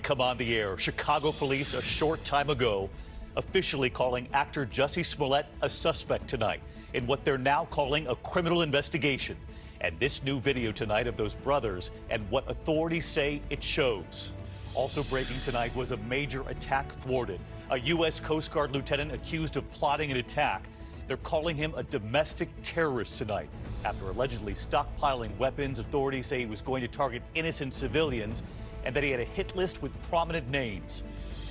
come on the air. Chicago police a short time ago officially calling actor Jussie Smollett a suspect tonight in what they're now calling a criminal investigation. And this new video tonight of those brothers and what authorities say it shows. Also breaking tonight was a major attack thwarted. A U.S. Coast Guard lieutenant accused of plotting an attack. They're calling him a domestic terrorist tonight. After allegedly stockpiling weapons, authorities say he was going to target innocent civilians and that he had a hit list with prominent names.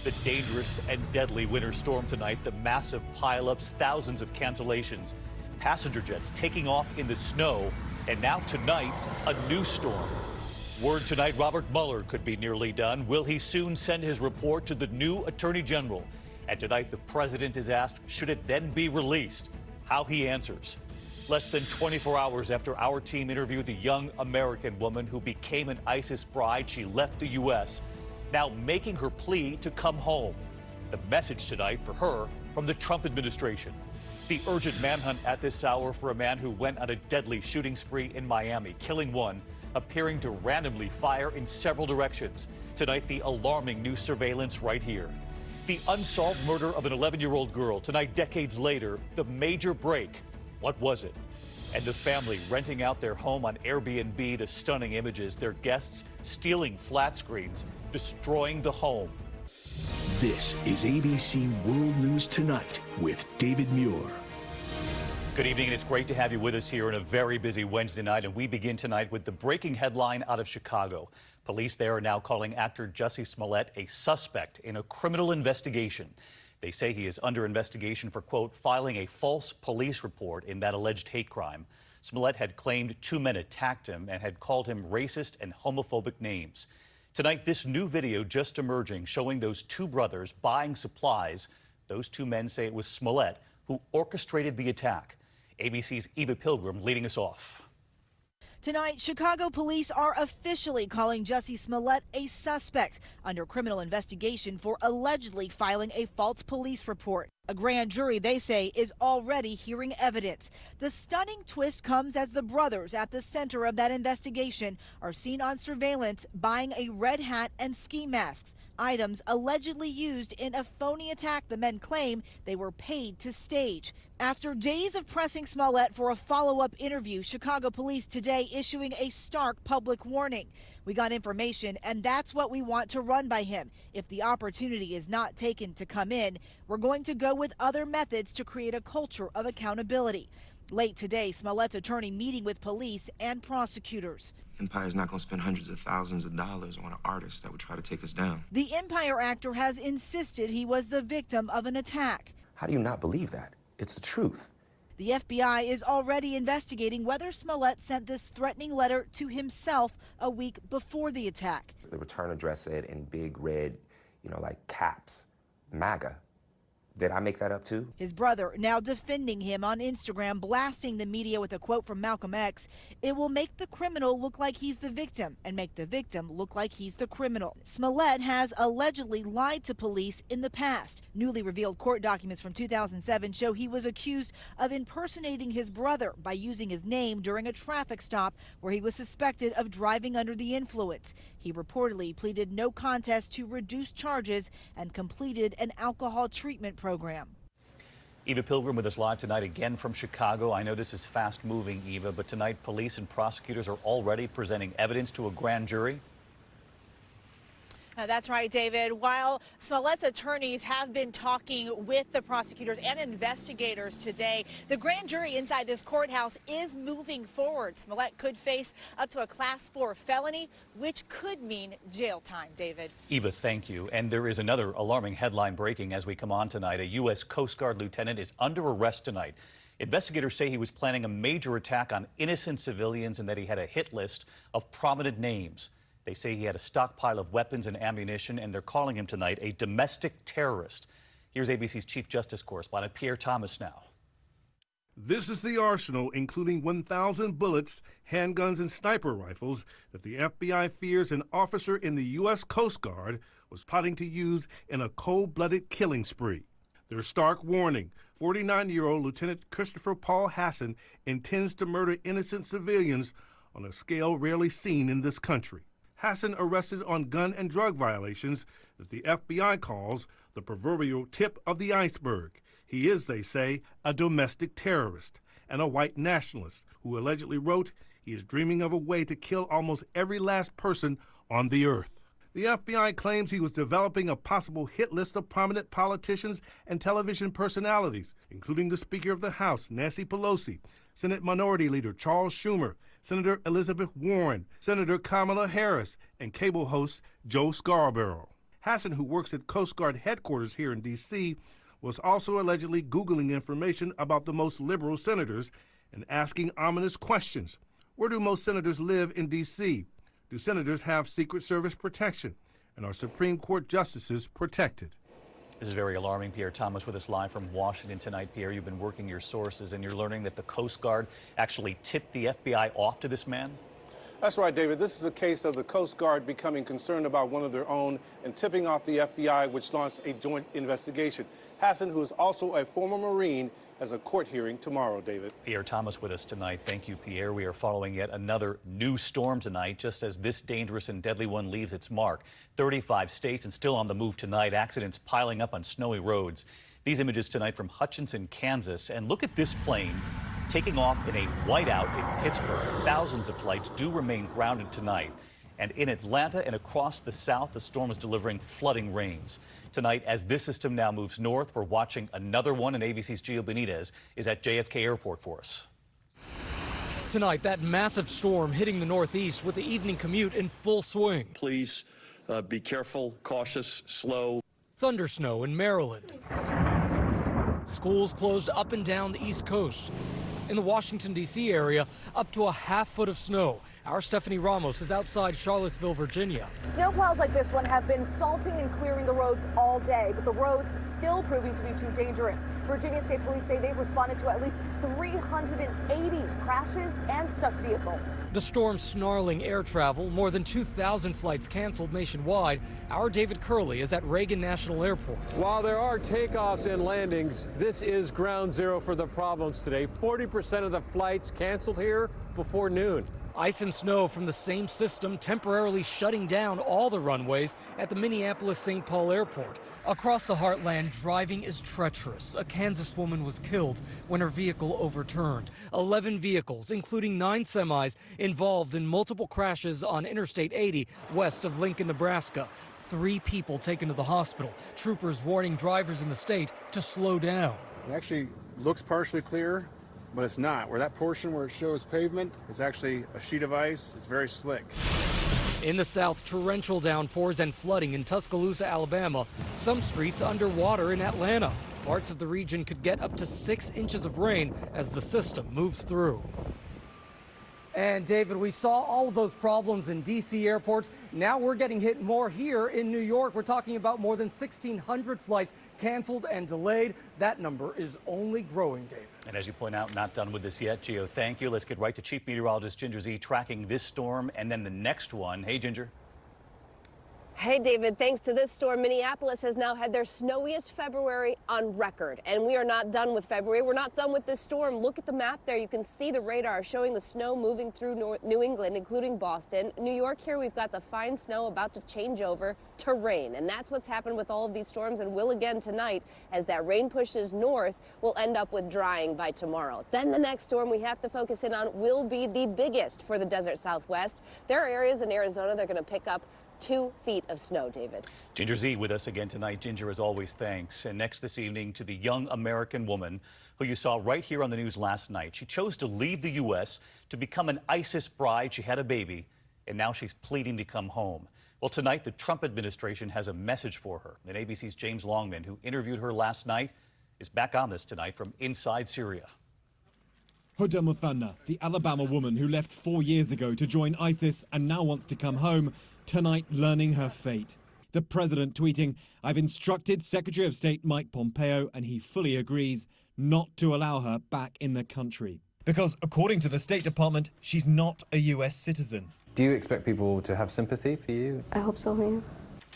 The dangerous and deadly winter storm tonight, the massive pileups, thousands of cancellations, passenger jets taking off in the snow, and now tonight, a new storm. Word tonight, Robert Mueller could be nearly done. Will he soon send his report to the new Attorney General? And tonight, the president is asked, should it then be released? How he answers. Less than 24 hours after our team interviewed the young American woman who became an ISIS bride, she left the U.S., now making her plea to come home. The message tonight for her from the Trump administration. The urgent manhunt at this hour for a man who went on a deadly shooting spree in Miami, killing one, appearing to randomly fire in several directions. Tonight, the alarming new surveillance right here. The unsolved murder of an 11-year-old girl. Tonight, decades later, the major break. What was it? And the family renting out their home on Airbnb, the stunning images, their guests stealing flat screens, destroying the home. This is ABC World News Tonight with David Muir. Good evening, and it's great to have you with us here on a very busy Wednesday night. And we begin tonight with the breaking headline out of Chicago. Police there are now calling actor Jussie Smollett a suspect in a criminal investigation. They say he is under investigation for, quote, filing a false police report in that alleged hate crime. Smollett had claimed two men attacked him and had called him racist and homophobic names. Tonight, this new video just emerging showing those two brothers buying supplies. Those two men say it was Smollett who orchestrated the attack. ABC's Eva Pilgrim leading us off. Tonight, Chicago police are officially calling Jussie Smollett a suspect under criminal investigation for allegedly filing a false police report. A grand jury, they say, is already hearing evidence. The stunning twist comes as the brothers at the center of that investigation are seen on surveillance buying a red hat and ski masks, items allegedly used in a phony attack the men claim they were paid to stage. After days of pressing Smollett for a follow-up interview, Chicago police today issuing a stark public warning. We got information, and that's what we want to run by him. If the opportunity is not taken to come in, we're going to go with other methods to create a culture of accountability. Late today, Smollett's attorney meeting with police and prosecutors. Empire's not going to spend hundreds of thousands of dollars on an artist that would try to take us down. The Empire actor has insisted he was the victim of an attack. How do you not believe that? It's the truth. The FBI is already investigating whether Smollett sent this threatening letter to himself a week before the attack. The return address said in big red, like caps, MAGA. Did I make that up too? His brother now defending him on Instagram, blasting the media with a quote from Malcolm X. It will make the criminal look like he's the victim and make the victim look like he's the criminal. Smollett has allegedly lied to police in the past. Newly revealed court documents from 2007 show he was accused of impersonating his brother by using his name during a traffic stop where he was suspected of driving under the influence. He reportedly pleaded no contest to reduced charges and completed an alcohol treatment program. Eva Pilgrim with us live tonight again from Chicago. I know this is fast moving, Eva, but tonight police and prosecutors are already presenting evidence to a grand jury. That's right, David. While Smollett's attorneys have been talking with the prosecutors and investigators today, the grand jury inside this courthouse is moving forward. Smollett could face up to a Class 4 felony, which could mean jail time, David. Eva, thank you. And there is another alarming headline breaking as we come on tonight. A U.S. Coast Guard lieutenant is under arrest tonight. Investigators say he was planning a major attack on innocent civilians and that he had a hit list of prominent names. They say he had a stockpile of weapons and ammunition, and they're calling him tonight a domestic terrorist. Here's ABC's Chief Justice correspondent Pierre Thomas now. This is the arsenal, including 1,000 bullets, handguns, and sniper rifles that the FBI fears an officer in the U.S. Coast Guard was plotting to use in a cold-blooded killing spree. Their stark warning, 49-year-old Lieutenant Christopher Paul Hassan intends to murder innocent civilians on a scale rarely seen in this country. Hassan arrested on gun and drug violations that the FBI calls the proverbial tip of the iceberg. He is, they say, a domestic terrorist and a white nationalist who allegedly wrote he is dreaming of a way to kill almost every last person on the earth. The FBI claims he was developing a possible hit list of prominent politicians and television personalities, including the Speaker of the House, Nancy Pelosi, Senate Minority Leader Charles Schumer, Senator Elizabeth Warren, Senator Kamala Harris, and cable host Joe Scarborough. Hassan, who works at Coast Guard headquarters here in D.C., was also allegedly Googling information about the most liberal senators and asking ominous questions. Where do most senators live in D.C.? Do senators have Secret Service protection? And are Supreme Court justices protected? This is very alarming. Pierre Thomas with us live from Washington tonight. Pierre, you've been working your sources and you're learning that the Coast Guard actually tipped the FBI off to this man? That's right, David. This is a case of the Coast Guard becoming concerned about one of their own and tipping off the FBI, which launched a joint investigation. Hassan, who is also a former Marine, has a court hearing tomorrow, David. Pierre Thomas with us tonight. Thank you, Pierre. We are following yet another new storm tonight, just as this dangerous and deadly one leaves its mark. 35 states and still on the move tonight. Accidents piling up on snowy roads. These images tonight from Hutchinson, Kansas. And look at this plane taking off in a whiteout in Pittsburgh. Thousands of flights do remain grounded tonight. And in Atlanta and across the South, the storm is delivering flooding rains. Tonight, as this system now moves north, we're watching another one, and ABC's Gio Benitez is at JFK Airport for us. Tonight, that massive storm hitting the Northeast with the evening commute in full swing. Please be careful, cautious, slow. Thunder snow in Maryland. Schools closed up and down the East Coast. In the Washington, D.C. area, up to a half foot of snow. Our Stephanie Ramos is outside Charlottesville, Virginia. Snowplows like this one have been salting and clearing the roads all day, but the roads still proving to be too dangerous. Virginia State Police say they've responded to at least 380 crashes and stuck vehicles. The storm's snarling air travel, more than 2,000 flights canceled nationwide. Our David Curley is at Reagan National Airport. While there are takeoffs and landings, this is ground zero for the problems today. 40% of the flights canceled here before noon. Ice and snow from the same system temporarily shutting down all the runways at the Minneapolis-St. Paul Airport. Across the heartland, driving is treacherous. A Kansas woman was killed when her vehicle overturned. 11 vehicles, including 9 semis, involved in multiple crashes on Interstate 80 west of Lincoln, Nebraska. 3 people taken to the hospital. Troopers warning drivers in the state to slow down. It actually looks partially clear, but it's not. Where that portion where it shows pavement is actually a sheet of ice. It's very slick. In the south, torrential downpours and flooding in Tuscaloosa, Alabama. Some streets underwater in Atlanta. Parts of the region could get up to 6 inches of rain as the system moves through. And David, we saw all of those problems in D.C. airports. Now we're getting hit more here in New York. We're talking about more than 1,600 flights canceled and delayed. That number is only growing, David. And as you point out, not done with this yet. Gio, thank you. Let's get right to Chief Meteorologist Ginger Zee tracking this storm and then the next one. Hey, Ginger. Hey, David, thanks to this storm, Minneapolis has now had their snowiest February on record. And we are not done with February. We're not done with this storm. Look at the map there. You can see the radar showing the snow moving through New England, including Boston. New York here, we've got the fine snow about to change over to rain. And that's what's happened with all of these storms and will again tonight. As that rain pushes north, we'll end up with drying by tomorrow. Then the next storm we have to focus in on will be the biggest for the desert Southwest. There are areas in Arizona that are going to pick up 2 feet of snow, David. Ginger Zee with us again tonight. Ginger, as always, thanks. And next this evening to the young American woman who you saw right here on the news last night. She chose to leave the U.S. to become an ISIS bride. She had a baby, and now she's pleading to come home. Well, tonight, the Trump administration has a message for her. And ABC's James Longman, who interviewed her last night, is back on this tonight from inside Syria. Huda Muthanna, the Alabama woman who left 4 years ago to join ISIS and now wants to come home, tonight learning her fate. The president tweeting, "I've instructed Secretary of State Mike Pompeo and he fully agrees not to allow her back in the country." Because according to the State Department, she's not a US citizen. Do you expect people to have sympathy for you? I hope so, yeah.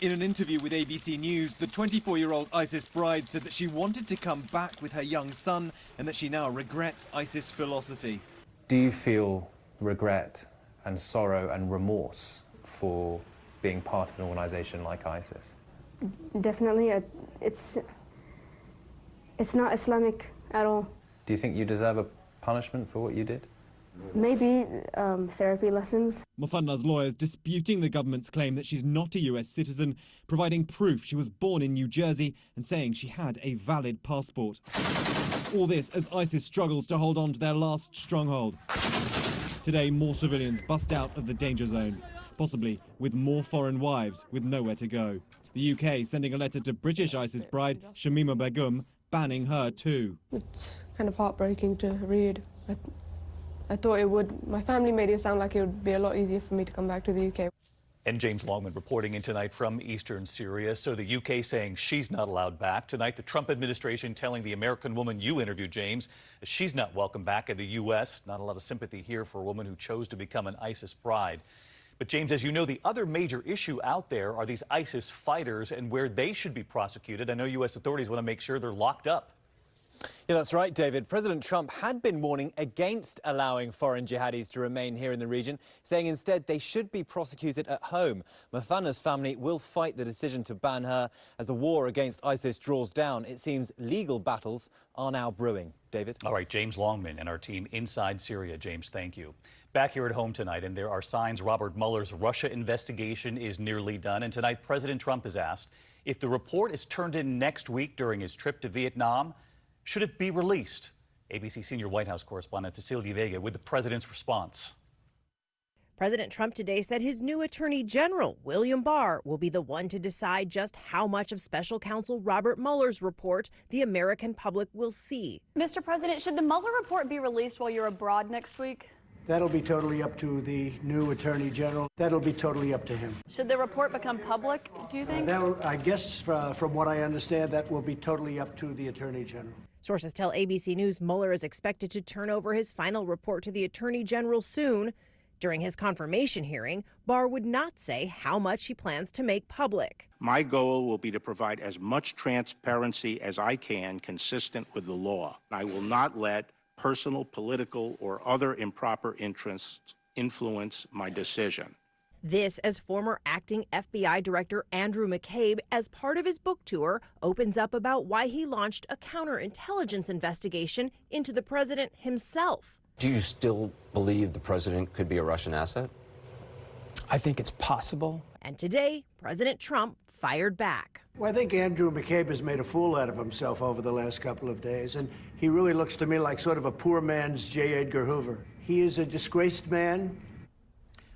In an interview with ABC News, the 24-year-old ISIS bride said that she wanted to come back with her young son and that she now regrets ISIS philosophy. Do you feel regret and sorrow and remorse for being part of an organization like ISIS? Definitely. It's not Islamic at all. Do you think you deserve a punishment for what you did? Maybe therapy lessons. Muthanna's lawyers disputing the government's claim that she's not a US citizen, providing proof she was born in New Jersey and saying she had a valid passport. All this as ISIS struggles to hold on to their last stronghold. Today, more civilians bust out of the danger zone, possibly with more foreign wives with nowhere to go. The UK sending a letter to British ISIS bride Shamima Begum, banning her too. It's kind of heartbreaking to read. I thought it would. My family made it sound like it would be a lot easier for me to come back to the UK. And James Longman reporting in tonight from eastern Syria. So the UK saying she's not allowed back. Tonight, the Trump administration telling the American woman you interviewed, James, she's not welcome back in the U.S. Not a lot of sympathy here for a woman who chose to become an ISIS bride. But James, as you know, the other major issue out there are these ISIS fighters and where they should be prosecuted. I know U.S. authorities want to make sure they're locked up. Yeah, that's right, David. President Trump had been warning against allowing foreign jihadis to remain here in the region, saying instead they should be prosecuted at home. Muthanna's family will fight the decision to ban her. As the war against ISIS draws down, it seems legal battles are now brewing. David? All right, James Longman and our team inside Syria. James, thank you. Back here at home tonight, and there are signs Robert Mueller's Russia investigation is nearly done. And tonight, President Trump is asked if the report is turned in next week during his trip to Vietnam, should it be released? ABC senior White House correspondent Cecilia Vega with the president's response. President Trump today said his new attorney general, William Barr, will be the one to decide just how much of special counsel Robert Mueller's report the American public will see. Mr. President, should the Mueller report be released while you're abroad next week? That'll be totally up to the new attorney general. That'll be totally up to him. Should the report become public, do you think? I guess from what I understand, that will be totally up to the attorney general. Sources tell ABC News Mueller is expected to turn over his final report to the attorney general soon. During his confirmation hearing, Barr would not say how much he plans to make public. My goal will be to provide as much transparency as I can consistent with the law. I will not let personal, political, or other improper interests influence my decision. This as former acting FBI Director Andrew McCabe, as part of his book tour, opens up about why he launched a counterintelligence investigation into the president himself. Do you still believe the president could be a Russian asset? I think it's possible. And today, President Trump fired back. Well, I think Andrew McCabe has made a fool out of himself over the last couple of days, and he really looks to me like sort of a poor man's J. Edgar Hoover. He is a disgraced man.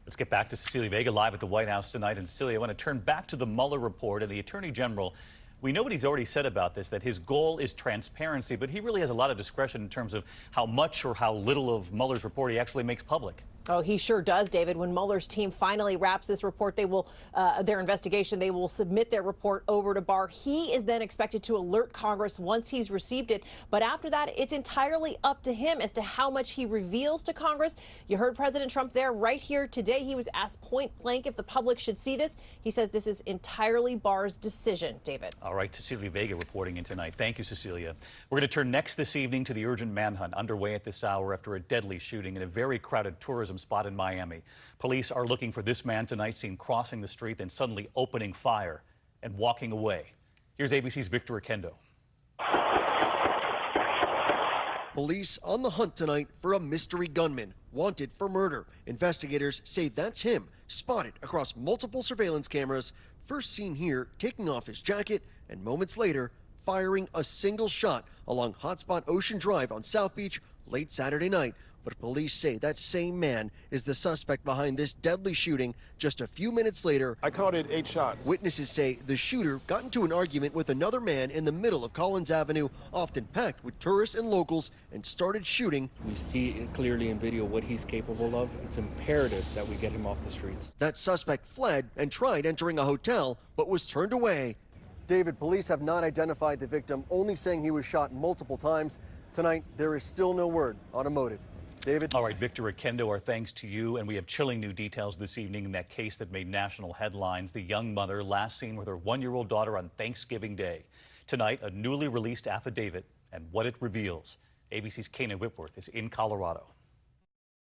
Let's get back to Cecilia Vega live at the White House tonight. And Cecilia, I want to turn back to the Mueller report and the Attorney General. We know what he's already said about this, that his goal is transparency, but he really has a lot of discretion in terms of how much or how little of Mueller's report he actually makes public. Oh, he sure does, David. When Mueller's team finally wraps this report, they will their investigation, they will submit their report over to Barr. He is then expected to alert Congress once he's received it. But after that, it's entirely up to him as to how much he reveals to Congress. You heard President Trump there right here today. He was asked point blank if the public should see this. He says this is entirely Barr's decision, David. All right, Cecilia Vega reporting in tonight. Thank you, Cecilia. We're going to turn next this evening to the urgent manhunt underway at this hour after a deadly shooting in a very crowded tourism spot in Miami. Police are looking for this man tonight, seen crossing the street, then suddenly opening fire and walking away. Here's ABC's Victor Oquendo. Police on the hunt tonight for a mystery gunman wanted for murder. Investigators say that's him, spotted across multiple surveillance cameras, first seen here taking off his jacket and moments later firing a single shot along hotspot Ocean Drive on South Beach late Saturday night. But police say that same man is the suspect behind this deadly shooting just a few minutes later. I counted 8 shots. Witnesses say the shooter got into an argument with another man in the middle of Collins Avenue, often packed with tourists and locals, and started shooting. We see clearly in video what he's capable of. It's imperative that we get him off the streets. That suspect fled and tried entering a hotel, but was turned away. David, police have not identified the victim, only saying he was shot multiple times. Tonight, there is still no word on a motive. David? All right, Victor Oquendo, our thanks to you. And we have chilling new details this evening in that case that made national headlines. The young mother last seen with her 1-year-old daughter on Thanksgiving Day. Tonight, a newly released affidavit and what it reveals. ABC's Kanan Whitworth is in Colorado.